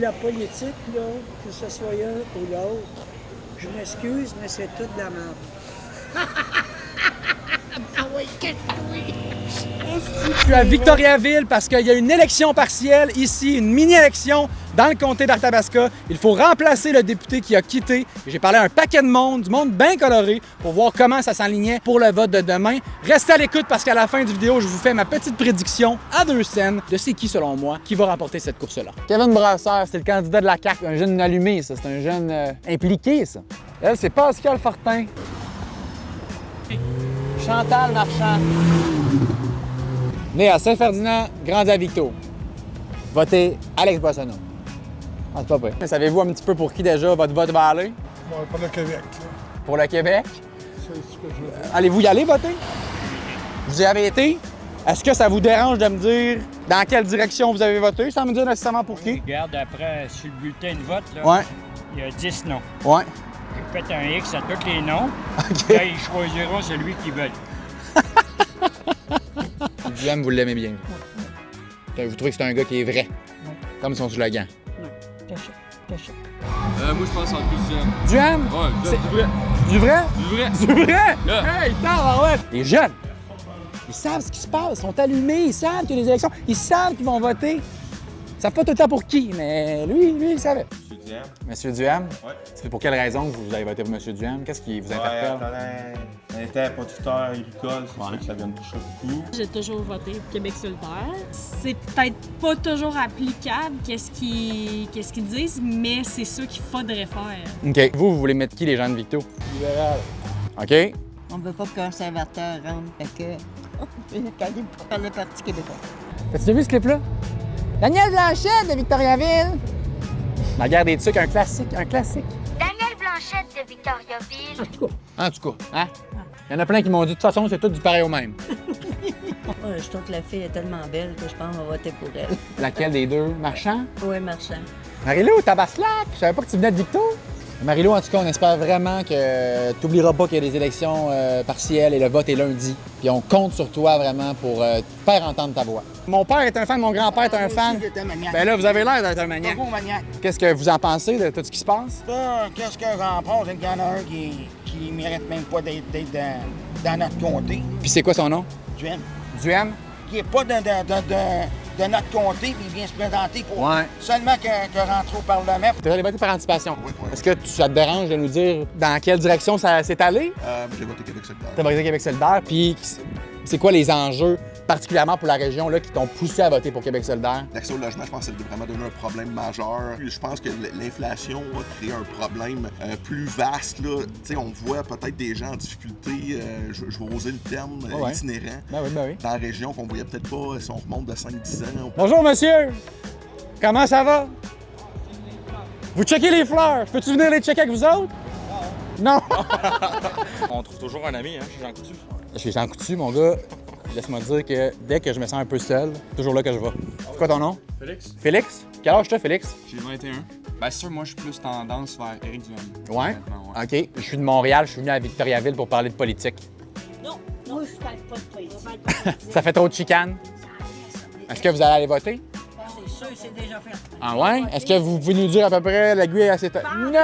la politique, là, que ce soit un ou l'autre, je m'excuse, mais c'est toute de la merde. Je suis à Victoriaville parce qu'il y a une élection partielle ici, une mini-élection dans le comté d'Arthabasca. Il faut remplacer le député qui a quitté. J'ai parlé à un paquet de monde, du monde bien coloré, pour voir comment ça s'enlignait pour le vote de demain. Restez à l'écoute parce qu'à la fin du vidéo, je vous fais ma petite prédiction à 2 cents de c'est qui, selon moi, qui va remporter cette course-là. Kevin Brasseur, c'est le candidat de la CAQ, un jeune allumé, ça. C'est un jeune impliqué, ça. Elle, c'est Pascal Fortin. Chantal Marchand. Né à Saint-Ferdinand, grandi à Victo. Votez Alex Boissonneau. Ah, c'est pas vrai. Mais savez-vous un petit peu pour qui déjà votre vote va aller? Ouais, pour le Québec. Là. Pour le Québec? C'est ce que je veux dire. Allez-vous y aller voter? Vous y avez été? Est-ce que ça vous dérange de me dire dans quelle direction vous avez voté, sans me dire nécessairement pour qui? Regarde, après, sur le bulletin de vote, là, Ouais. il y a 10 noms. Ouais. Ils mettent un X à tous les noms. OK. Là, ils choisiront celui qu'ils veulent. Duhem, vous l'aimez bien. Vous trouvez que c'est un gars qui est vrai? Comme son slogan. Cachet. Moi, je pense en plus Duhem. Duhem? Ouais, C'est- du vrai. Du vrai? Du vrai. Du vrai? Là. Hey, tabarouette! Les jeunes, ils savent ce qui se passe, ils sont allumés, ils savent qu'il y a des élections, ils savent qu'ils vont voter. Ils savent pas tout le temps pour qui, mais lui, il savait. Monsieur Duhem. Monsieur Duhem? Ouais. C'est pour quelle raison que vous avez voté pour Monsieur Duhem? Qu'est-ce qui vous interpelle? On était producteur agricole, c'est sûr que ça vient me toucher beaucoup. J'ai toujours voté pour Québec solidaire. C'est peut-être pas toujours applicable, qu'est-ce qu'ils disent, mais c'est ça qu'il faudrait faire. OK. Vous voulez mettre qui, les gens de Victo? Libéral. OK. On ne veut pas que conservateur rentre, fait que... par le Parti québécois. T'as-tu déjà vu ce clip-là? Daniel Blanchette de Victoriaville. La guerre des tucs, un classique, un classique. Daniel Blanchette de Victoriaville. En tout cas, hein? Il y en a plein qui m'ont dit, de toute façon, c'est tout du pareil au même. Ouais, je trouve que la fille est tellement belle que je pense qu'on va voter pour elle. Laquelle des deux? Marchand? Oui, marchand. Marie-Lou, Tabaslac! Je savais pas que tu venais de Victo. Marie-Lou, en tout cas, on espère vraiment que tu n'oublieras pas qu'il y a des élections partielles et le vote est lundi. Puis on compte sur toi vraiment pour faire entendre ta voix. Mon père est un fan, mon grand-père est un fan. Ben là, vous avez l'air d'être un maniaque. Qu'est-ce que vous en pensez de tout ce qui se passe? Ça, qu'est-ce que j'en pense? C'est qu'il y en a un qui mérite même pas d'être dans notre comté. Puis c'est quoi son nom? Duhem. Duhem? Qui est pas de notre comté, puis il vient se présenter pour Ouais. seulement que rentrer au Parlement. Tu es allé voter par anticipation. Est-ce que ça te dérange de nous dire dans quelle direction ça s'est allé? J'ai voté Québec solidaire. Tu as voté Québec solidaire. Puis c'est quoi les enjeux, particulièrement pour la région, là, qui t'ont poussé à voter pour Québec solidaire? L'accès au logement, je pense que c'est vraiment devenu un problème majeur. Je pense que l'inflation a créé un problème plus vaste. Là. On voit peut-être des gens en difficulté, je vais oser le terme, Ouais. itinérant, Ben oui. dans la région qu'on voyait peut-être pas si on remonte de 5-10 ans. Bonjour, monsieur! Comment ça va? Vous checkez les fleurs. Peux-tu venir les checker avec vous autres? Non! On trouve toujours un ami, hein, chez Jean Coutu. Chez Jean Coutu, mon gars, laisse-moi dire que dès que je me sens un peu seul, toujours là que je vais. C'est quoi ton nom? Félix? Félix? Quel âge t'as, Félix? J'ai 21. Ben, c'est sûr, moi, je suis plus tendance vers Éric Duhem. Ouais? Honnêtement, ouais. OK. Je suis de Montréal, je suis venu à Victoriaville pour parler de politique. Non, je parle pas de politique. Ça fait trop de chicanes. Est-ce que vous allez aller voter? C'est sûr, c'est déjà fait. Ah ouais? Est-ce que vous pouvez nous dire à peu près l'aiguille à cette... Non,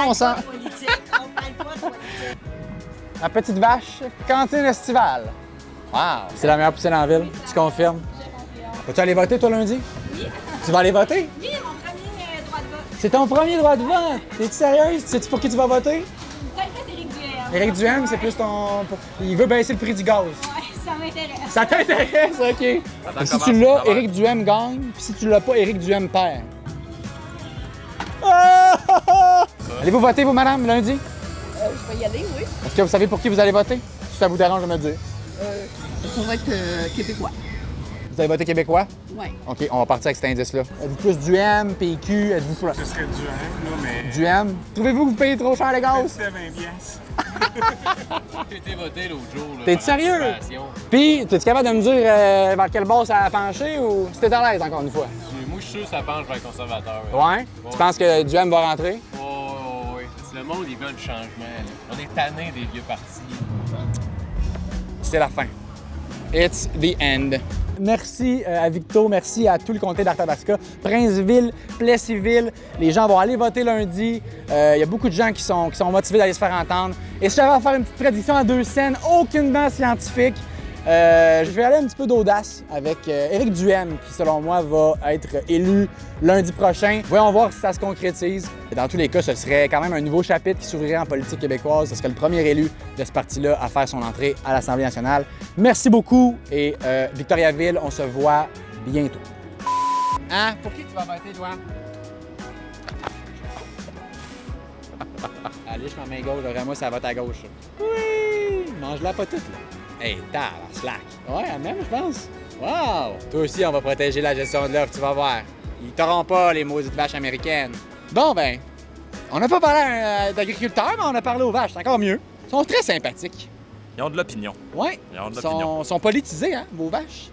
on sent... Politique, on parle pas de politique. La petite vache, cantine estivale. Wow! C'est la meilleure piscine en ville, tu confirmes? Vas-tu aller voter, toi, lundi? Oui. Tu vas aller voter? Oui, mon premier droit de vote. C'est ton premier droit de vote! T'es-tu sérieuse? Sais-tu pour qui tu vas voter? Peut-être que c'est Éric Duhem. Éric Duhem, c'est plus ton... Il veut baisser le prix du gaz. Ouais, ça m'intéresse. Ça t'intéresse? OK. Et si tu l'as, Éric Duhem gagne, puis si tu l'as pas, Éric Duhem perd. Allez-vous voter, vous, madame, lundi? Je vais y aller, oui. Est-ce que vous savez pour qui vous allez voter? Si ça vous dérange de me le dire. Ça va être québécois. Vous allez voter québécois? Oui. OK, on va partir avec cet indice-là. Êtes-vous plus Duhem, PQ? Êtes-vous plus... Ce serait du là, mais Duhem? Trouvez-vous que vous payez trop cher le gaz? c'est 20 piastres. J'ai été voté l'autre jour. là, T'es par sérieux? anticipation. Puis, es-tu capable de me dire vers quel bord ça a penché ou si t'es à l'aise encore une fois? Moi, je suis sûr que ça penche vers le conservateur. Ouais? Tu penses que Duhem va rentrer? Oh, oui. Le monde, il veut du changement. Là. On est tanné des vieux partis. C'est la fin. It's the end. Merci à Victo, merci à tout le comté d'Arthabasca, Princeville, Plessisville. Les gens vont aller voter lundi. Il y a beaucoup de gens qui sont motivés d'aller se faire entendre. Et si j'avais à faire une petite prédiction à 2 scènes, aucunement scientifique, je vais aller un petit peu d'audace avec Éric Duhaime, qui selon moi va être élu lundi prochain. Voyons voir si ça se concrétise. Dans tous les cas, ce serait quand même un nouveau chapitre qui s'ouvrirait en politique québécoise. Ce serait le premier élu de ce parti-là à faire son entrée à l'Assemblée nationale. Merci beaucoup et Victoriaville, on se voit bientôt. Hein? Pour qui tu vas voter, toi? Allez, je ma main gauche, vraiment, ça vote à gauche. Oui! Mange-la pas toute, là. Hey, slack. Ouais, même, je pense. Wow! Toi aussi, on va protéger la gestion de l'offre, tu vas voir. Ils t'auront pas, les maudites vaches américaines. Bon, ben, on n'a pas parlé d'agriculteurs, mais on a parlé aux vaches, c'est encore mieux. Ils sont très sympathiques. Ils ont de l'opinion. Ouais. Ils ont de l'opinion. Sont politisés, hein, vos vaches.